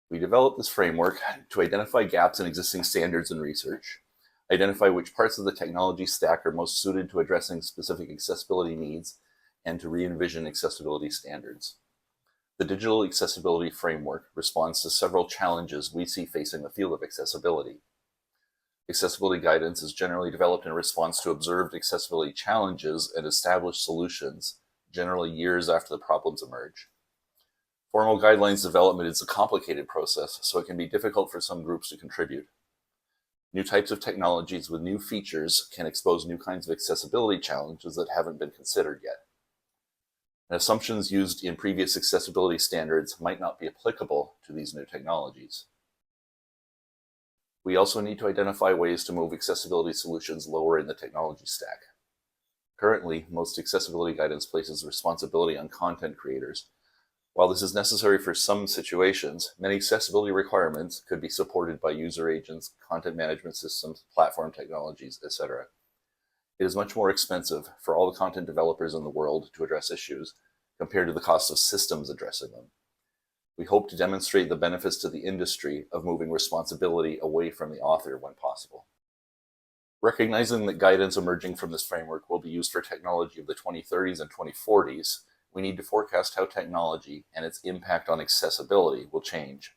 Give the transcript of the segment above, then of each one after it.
We developed this framework to identify gaps in existing standards and research, identify which parts of the technology stack are most suited to addressing specific accessibility needs, and to re-envision accessibility standards. The Digital Accessibility Framework responds to several challenges we see facing the field of accessibility. Accessibility guidance is generally developed in response to observed accessibility challenges and established solutions, generally years after the problems emerge. Formal guidelines development is a complicated process, so it can be difficult for some groups to contribute. New types of technologies with new features can expose new kinds of accessibility challenges that haven't been considered yet. And assumptions used in previous accessibility standards might not be applicable to these new technologies. We also need to identify ways to move accessibility solutions lower in the technology stack. Currently, most accessibility guidance places responsibility on content creators. While this is necessary for some situations, many accessibility requirements could be supported by user agents, content management systems, platform technologies, etc. It is much more expensive for all the content developers in the world to address issues compared to the cost of systems addressing them. We hope to demonstrate the benefits to the industry of moving responsibility away from the author when possible. Recognizing that guidance emerging from this framework will be used for technology of the 2030s and 2040s, we need to forecast how technology and its impact on accessibility will change.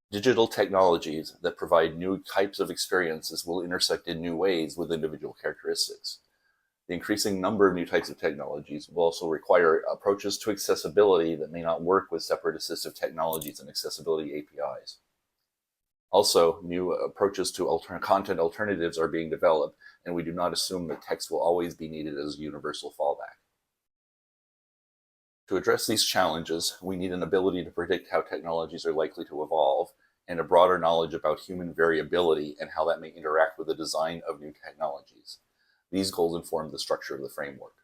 Digital technologies that provide new types of experiences will intersect in new ways with individual characteristics. The increasing number of new types of technologies will also require approaches to accessibility that may not work with separate assistive technologies and accessibility APIs. Also, new approaches to content alternatives are being developed, and we do not assume that text will always be needed as a universal fallback. To address these challenges, we need an ability to predict how technologies are likely to evolve, and a broader knowledge about human variability and how that may interact with the design of new technologies. These goals inform the structure of the framework.